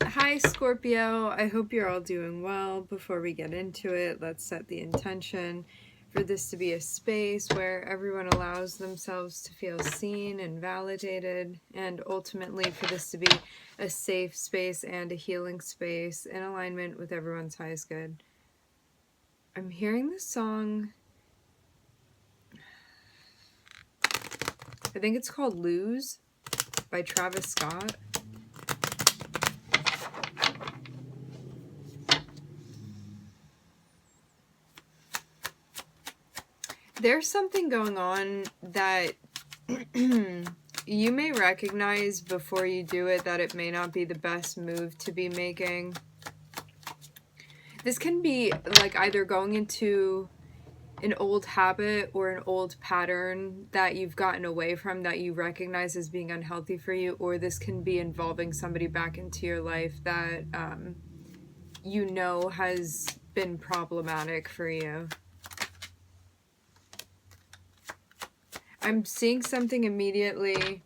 Hi, Scorpio. I hope you're all doing well. Before we get into it, let's set the intention for this to be a space where everyone allows themselves to feel seen and validated, and ultimately for this to be a safe space and a healing space in alignment with everyone's highest good. I'm hearing this song. I think it's called Lose by Travis Scott. There's something going on that you may recognize before you do it that it may not be the best move to be making. This can be like either going into an old habit or an old pattern that you've gotten away from that you recognize as being unhealthy for you, or this can be involving somebody back into your life that you know has been problematic for you. I'm seeing something immediately.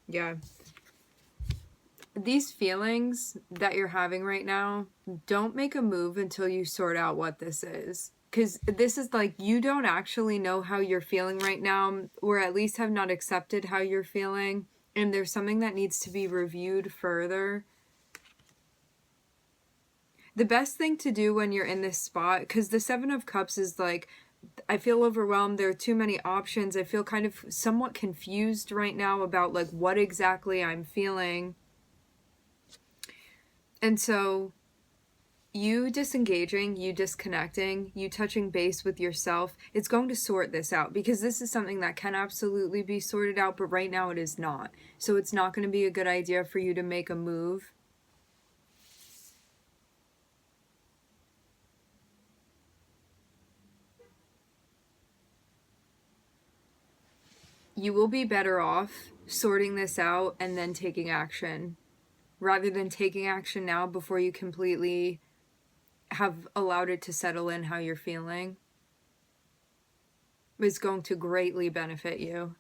Yeah. These feelings that you're having right now, don't make a move until you sort out what this is. Because this is like, you don't actually know how you're feeling right now, or at least have not accepted how you're feeling. And there's something that needs to be reviewed further. The best thing to do when you're in this spot, because the Seven of Cups is like, I feel overwhelmed. There are too many options. I feel kind of somewhat confused right now about like what exactly I'm feeling. And so you disengaging, you disconnecting, you touching base with yourself, it's going to sort this out, because this is something that can absolutely be sorted out, but right now it is not. So it's not going to be a good idea for you to make a move. You will be better off sorting this out and then taking action, rather than taking action now before you completely have allowed it to settle in how you're feeling. It's going to greatly benefit you.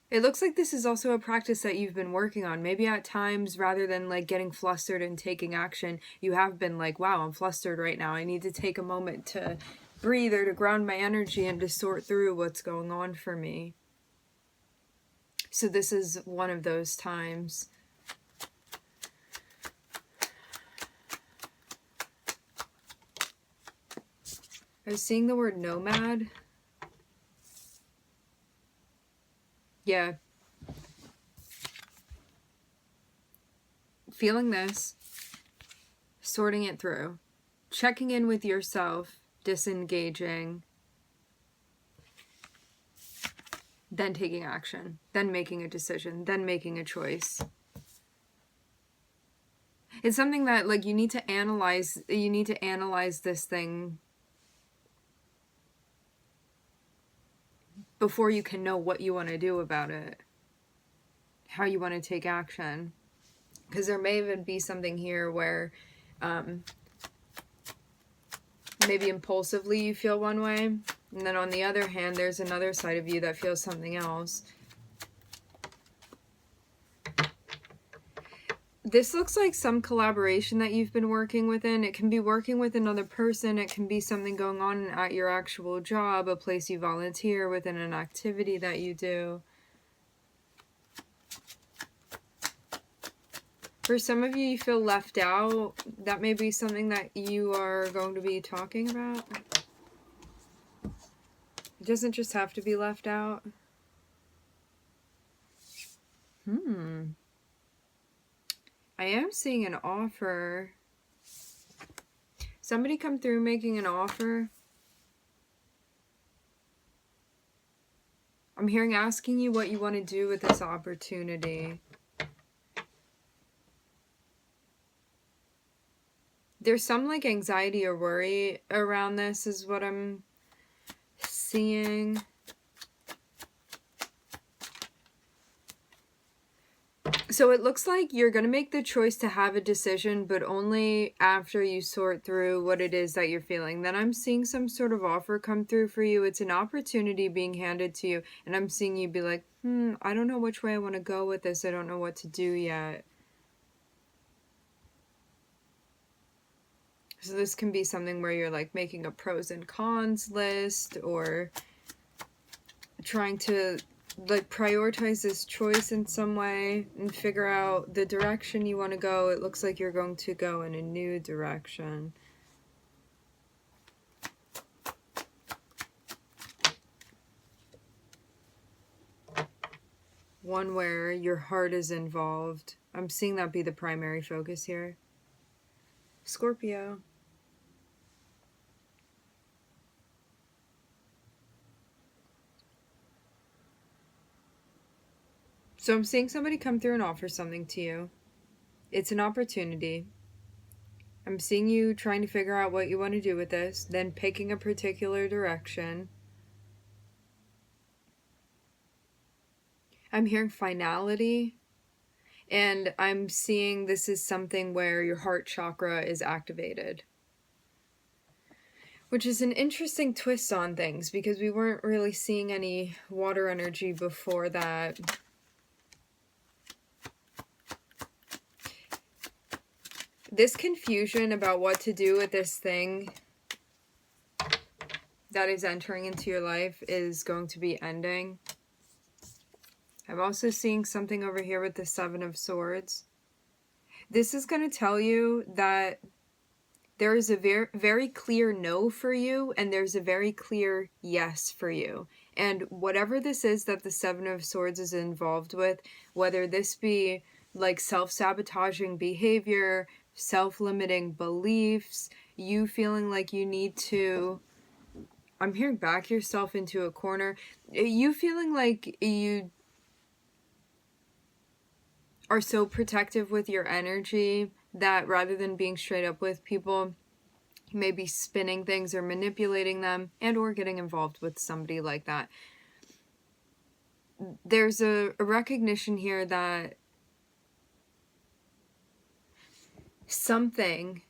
It looks like this is also a practice that you've been working on. Maybe at times, rather than like getting flustered and taking action, you have been like, wow, I'm flustered right now. I need to take a moment to breathe or to ground my energy and to sort through what's going on for me. So this is one of those times. I was seeing the word nomad. Yeah. Feeling this, sorting it through, checking in with yourself, disengaging, then taking action, then making a decision, then making a choice. It's something that like you need to analyze this thing before you can know what you want to do about it, how you want to take action. Because there may even be something here where maybe impulsively you feel one way, and then on the other hand, there's another side of you that feels something else. This looks like some collaboration that you've been working within. It can be working with another person. It can be something going on at your actual job, a place you volunteer within, an activity that you do. For some of you, you feel left out. That may be something that you are going to be talking about. It doesn't just have to be left out. I am seeing an offer. Somebody come through making an offer. I'm hearing asking you what you want to do with this opportunity. There's some like anxiety or worry around this is what I'm seeing. So it looks like you're going to make the choice to have a decision, but only after you sort through what it is that you're feeling. Then I'm seeing some sort of offer come through for you. It's an opportunity being handed to you. And I'm seeing you be like, I don't know which way I want to go with this. I don't know what to do yet. So this can be something where you're like making a pros and cons list, or trying to like prioritize this choice in some way and figure out the direction you want to go. It looks like you're going to go in a new direction. One where your heart is involved. I'm seeing that be the primary focus here. Scorpio. So I'm seeing somebody come through and offer something to you. It's an opportunity. I'm seeing you trying to figure out what you want to do with this, then picking a particular direction. I'm hearing finality, and I'm seeing this is something where your heart chakra is activated, which is an interesting twist on things because we weren't really seeing any water energy before that. This confusion about what to do with this thing that is entering into your life is going to be ending. I'm also seeing something over here with the Seven of Swords. This is going to tell you that there is a very, very clear no for you, and there's a very clear yes for you. And whatever this is that the Seven of Swords is involved with, whether this be like self-sabotaging behavior, self-limiting beliefs, you feeling like you need to, I'm hearing back yourself into a corner, you feeling like you are so protective with your energy that rather than being straight up with people, you may be spinning things or manipulating them, and or getting involved with somebody like that. There's a recognition here that something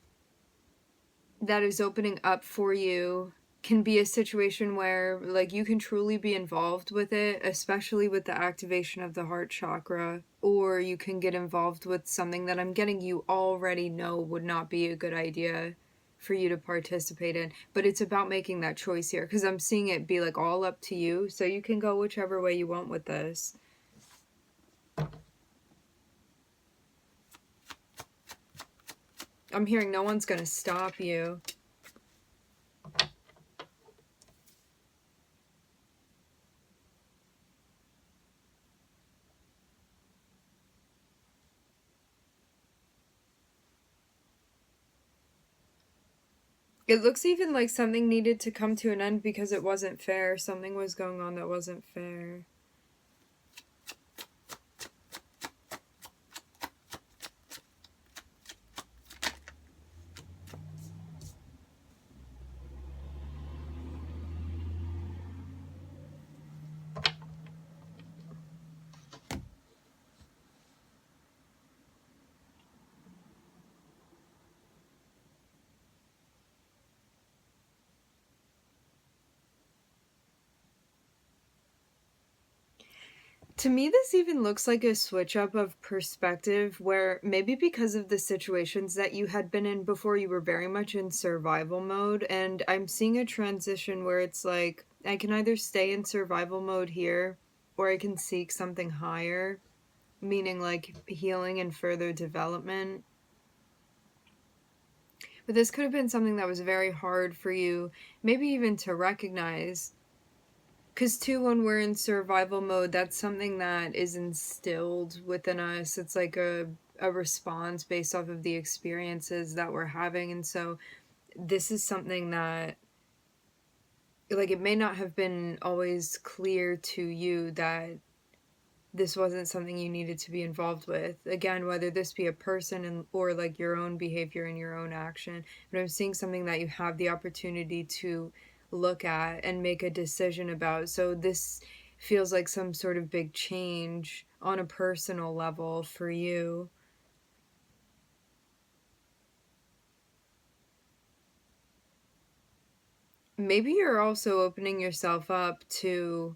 that is opening up for you can be a situation where like you can truly be involved with it, especially with the activation of the heart chakra, or you can get involved with something that I'm getting you already know would not be a good idea for you to participate in. But it's about making that choice here, because I'm seeing it be like all up to you, so you can go whichever way you want with this. I'm hearing no one's gonna stop you. It looks even like something needed to come to an end because it wasn't fair. Something was going on that wasn't fair. To me, this even looks like a switch up of perspective where maybe because of the situations that you had been in before, you were very much in survival mode. And I'm seeing a transition where it's like, I can either stay in survival mode here or I can seek something higher, meaning like healing and further development. But this could have been something that was very hard for you, maybe even to recognize. Because too, when we're in survival mode, that's something that is instilled within us. It's like a response based off of the experiences that we're having. And so this is something that, like, it may not have been always clear to you that this wasn't something you needed to be involved with. Again, whether this be a person or like your own behavior and your own action. But I'm seeing something that you have the opportunity to look at and make a decision about. So this feels like some sort of big change on a personal level for you. Maybe you're also opening yourself up to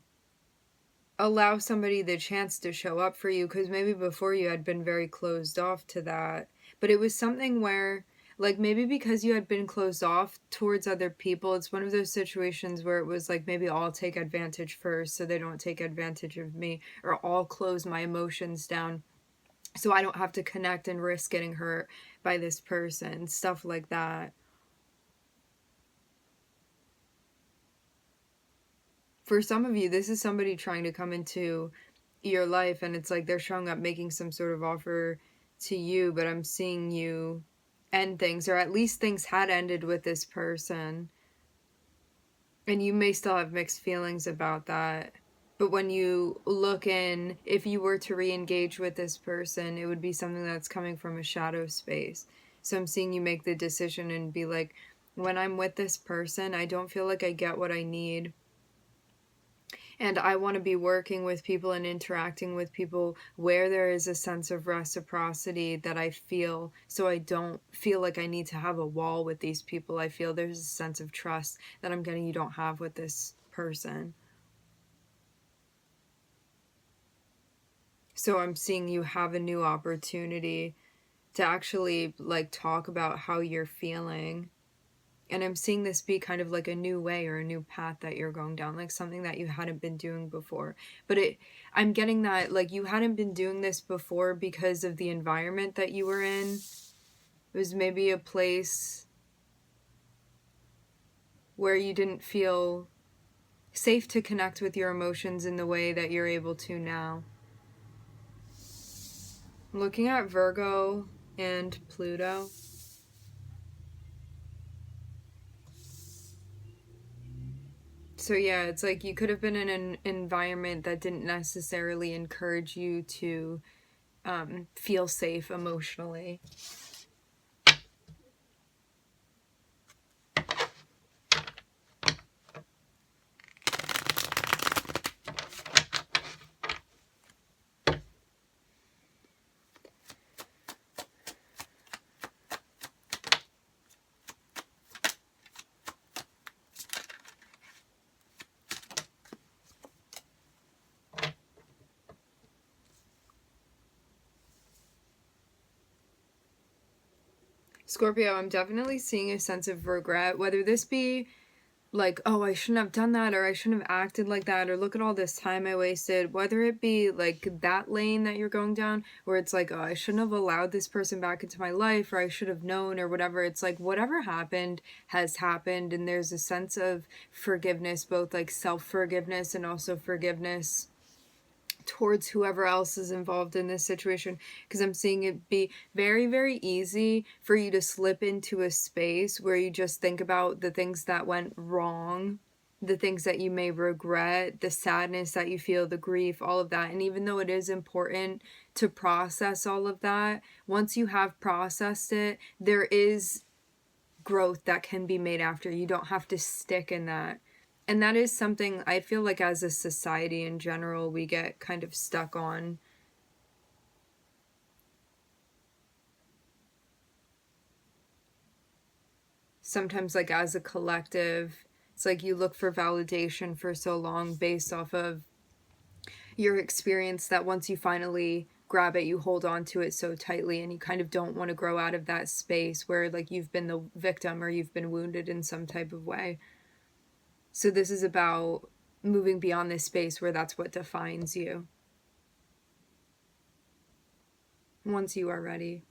allow somebody the chance to show up for you, because maybe before you had been very closed off to that. But it was something where, like, maybe because you had been closed off towards other people, it's one of those situations where it was like, maybe I'll take advantage first so they don't take advantage of me, or I'll close my emotions down so I don't have to connect and risk getting hurt by this person, stuff like that. For some of you, this is somebody trying to come into your life, and it's like they're showing up making some sort of offer to you, but I'm seeing you end things, or at least things had ended with this person. And you may still have mixed feelings about that. But when you look in, if you were to re-engage with this person, it would be something that's coming from a shadow space. So I'm seeing you make the decision and be like, when I'm with this person, I don't feel like I get what I need. And I want to be working with people and interacting with people where there is a sense of reciprocity that I feel, so I don't feel like I need to have a wall with these people. I feel there's a sense of trust that I'm getting you don't have with this person. So I'm seeing you have a new opportunity to actually like talk about how you're feeling. And I'm seeing this be kind of like a new way or a new path that you're going down, like something that you hadn't been doing before. But I'm getting that like you hadn't been doing this before because of the environment that you were in. It was maybe a place where you didn't feel safe to connect with your emotions in the way that you're able to now. Looking at Virgo and Pluto. So yeah, it's like you could have been in an environment that didn't necessarily encourage you to feel safe emotionally. Scorpio, I'm definitely seeing a sense of regret, whether this be like, oh, I shouldn't have done that, or I shouldn't have acted like that, or look at all this time I wasted, whether it be like that lane that you're going down, where it's like, oh, I shouldn't have allowed this person back into my life, or I should have known, or whatever. It's like whatever happened has happened, and there's a sense of forgiveness, both like self-forgiveness and also forgiveness towards whoever else is involved in this situation, because I'm seeing it be very, very easy for you to slip into a space where you just think about the things that went wrong, the things that you may regret, the sadness that you feel, the grief, all of that. And even though it is important to process all of that, once you have processed it, there is growth that can be made after. You don't have to stick in that. And that is something I feel like as a society in general, we get kind of stuck on. Sometimes like as a collective, it's like you look for validation for so long based off of your experience that once you finally grab it, you hold on to it so tightly, and you kind of don't want to grow out of that space where like you've been the victim or you've been wounded in some type of way. So this is about moving beyond this space where that's what defines you. Once you are ready.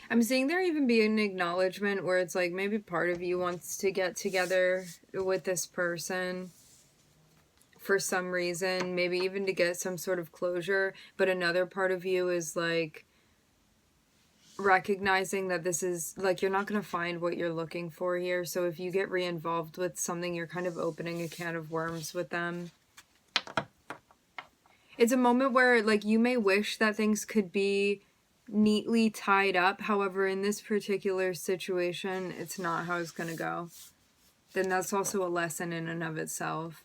I'm seeing there even be an acknowledgement where it's like maybe part of you wants to get together with this person for some reason, maybe even to get some sort of closure, but another part of you is like, recognizing that this is like, you're not going to find what you're looking for here. So if you get re-involved with something, you're kind of opening a can of worms with them. It's a moment where, like, you may wish that things could be neatly tied up. However, in this particular situation, it's not how it's going to go. Then that's also a lesson in and of itself.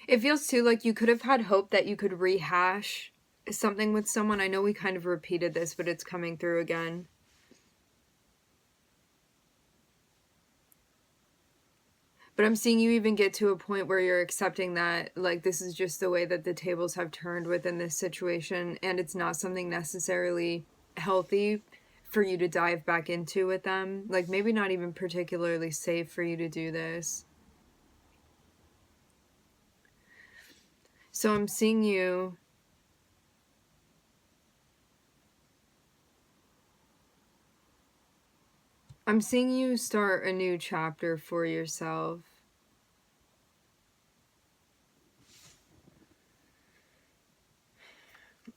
It feels too like you could have had hope that you could rehash something with someone. I know we kind of repeated this, but it's coming through again. But I'm seeing you even get to a point where you're accepting that, like, this is just the way that the tables have turned within this situation, and it's not something necessarily healthy for you to dive back into with them. Like, maybe not even particularly safe for you to do this. So I'm seeing you start a new chapter for yourself.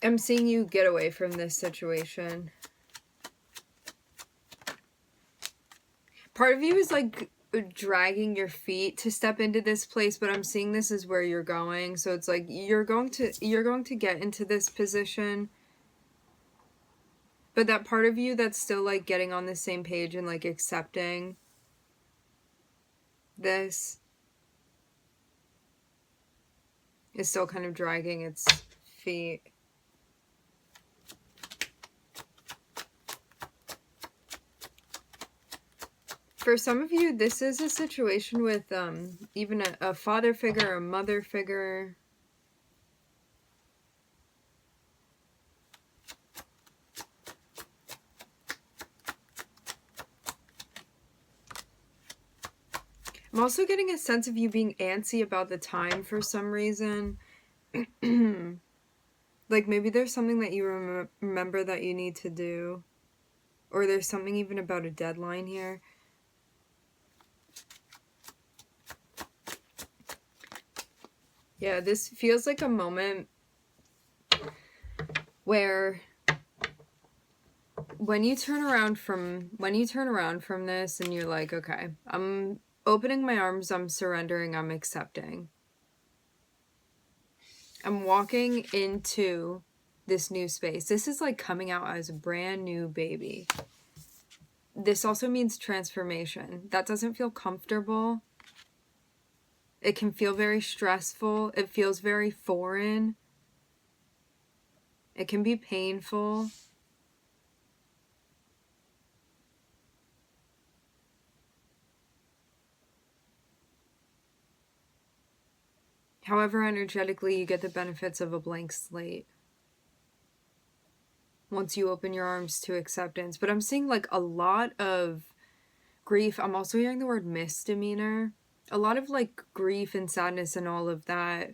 I'm seeing you get away from this situation. Part of you is like dragging your feet to step into this place, but I'm seeing this is where you're going. So it's like you're going to get into this position, but that part of you that's still like getting on the same page and like accepting this is still kind of dragging its feet. For some of you, this is a situation with even a father figure, a mother figure. I'm also getting a sense of you being antsy about the time for some reason. Like maybe there's something that you remember that you need to do. Or there's something even about a deadline here. Yeah, this feels like a moment where when you turn around from this and you're like, okay, I'm opening my arms, I'm surrendering, I'm accepting. I'm walking into this new space. This is like coming out as a brand new baby. This also means transformation. That doesn't feel comfortable. It can feel very stressful. It feels very foreign. It can be painful. However, energetically, you get the benefits of a blank slate once you open your arms to acceptance. But I'm seeing like a lot of grief. I'm also hearing the word misdemeanor. A lot of like grief and sadness and all of that.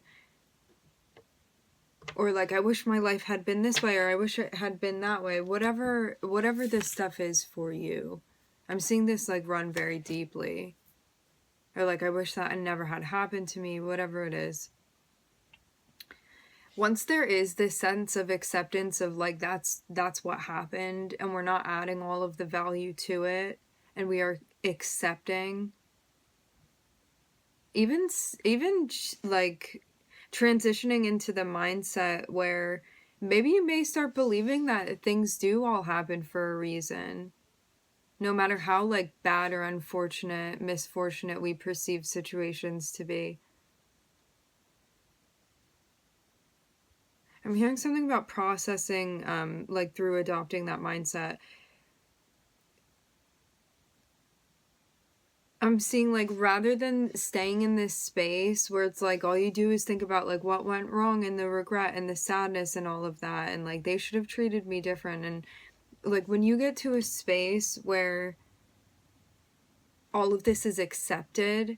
Or like, I wish my life had been this way, or I wish it had been that way. Whatever this stuff is for you. I'm seeing this like run very deeply. Or like, I wish that never had happened to me, whatever it is. Once there is this sense of acceptance of like, that's what happened, and we're not adding all of the value to it, and we are accepting, even like transitioning into the mindset where maybe you may start believing that things do all happen for a reason. No matter how like bad or unfortunate, misfortunate we perceive situations to be. I'm hearing something about processing, like through adopting that mindset. I'm seeing like rather than staying in this space where it's like all you do is think about like what went wrong and the regret and the sadness and all of that, and like they should have treated me different, and like when you get to a space where all of this is accepted,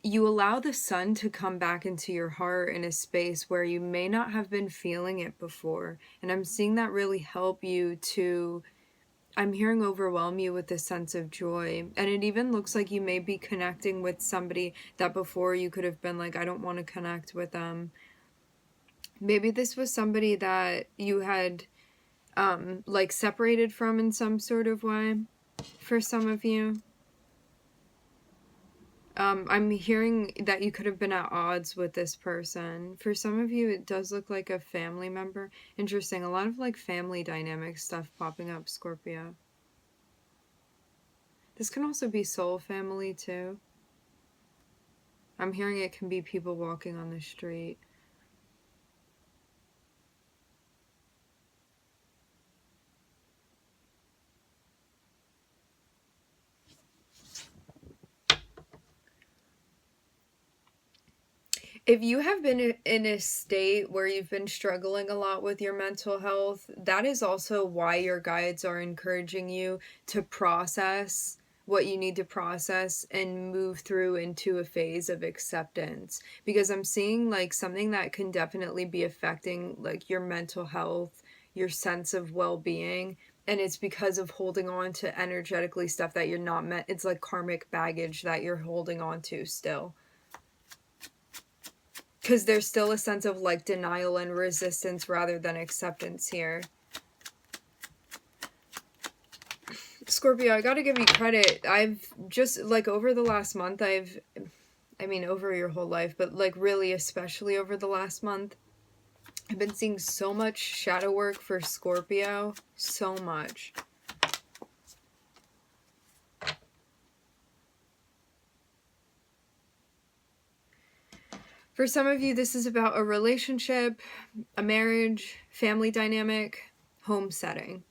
you allow the sun to come back into your heart in a space where you may not have been feeling it before. And I'm seeing that really help you to, I'm hearing overwhelm you with a sense of joy. And it even looks like you may be connecting with somebody that before you could have been like, I don't want to connect with them. Maybe this was somebody that you had like separated from in some sort of way for some of you. I'm hearing that you could have been at odds with this person. For some of you, it does look like a family member. Interesting. A lot of like family dynamic stuff popping up, Scorpio. This can also be soul family too. I'm hearing it can be people walking on the street. If you have been in a state where you've been struggling a lot with your mental health, that is also why your guides are encouraging you to process what you need to process and move through into a phase of acceptance. Because I'm seeing like something that can definitely be affecting like your mental health, your sense of well-being, and it's because of holding on to energetically stuff that you're not meant. It's like karmic baggage that you're holding on to still. Because there's still a sense of like denial and resistance rather than acceptance here. Scorpio, I gotta give you credit. I've just like over the last month, I mean over your whole life, but like really especially over the last month, I've been seeing so much shadow work for Scorpio. So much. For some of you, this is about a relationship, a marriage, family dynamic, home setting.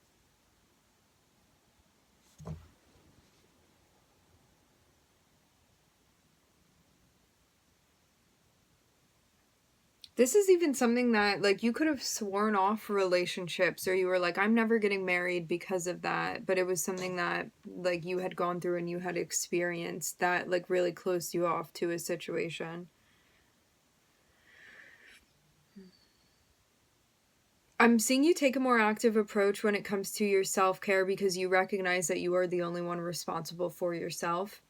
This is even something that, like, you could have sworn off relationships, or you were like, I'm never getting married because of that. But it was something that, like, you had gone through and you had experienced that, like, really closed you off to a situation. I'm seeing you take a more active approach when it comes to your self-care because you recognize that you are the only one responsible for yourself.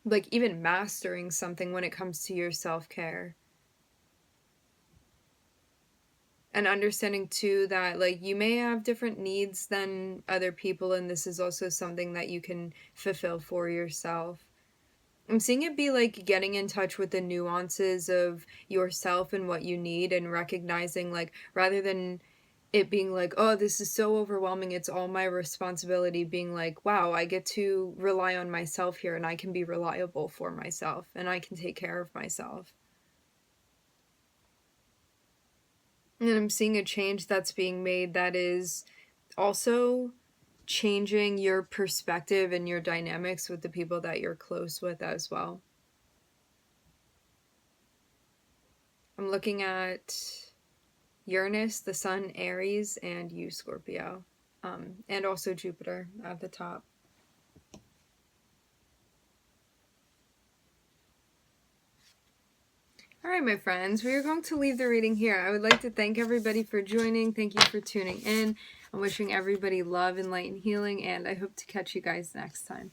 Like, even mastering something when it comes to your self-care. And understanding too that like you may have different needs than other people, and this is also something that you can fulfill for yourself. I'm seeing it be like getting in touch with the nuances of yourself and what you need, and recognizing like rather than it being like, oh, this is so overwhelming, it's all my responsibility, being like, wow, I get to rely on myself here, and I can be reliable for myself, and I can take care of myself. And I'm seeing a change that's being made that is also changing your perspective and your dynamics with the people that you're close with as well. I'm looking at Uranus, the Sun, Aries, and you, Scorpio. And also Jupiter at the top. All right, my friends, we are going to leave the reading here. I would like to thank everybody for joining. Thank you for tuning in. I'm wishing everybody love and light and healing, and I hope to catch you guys next time.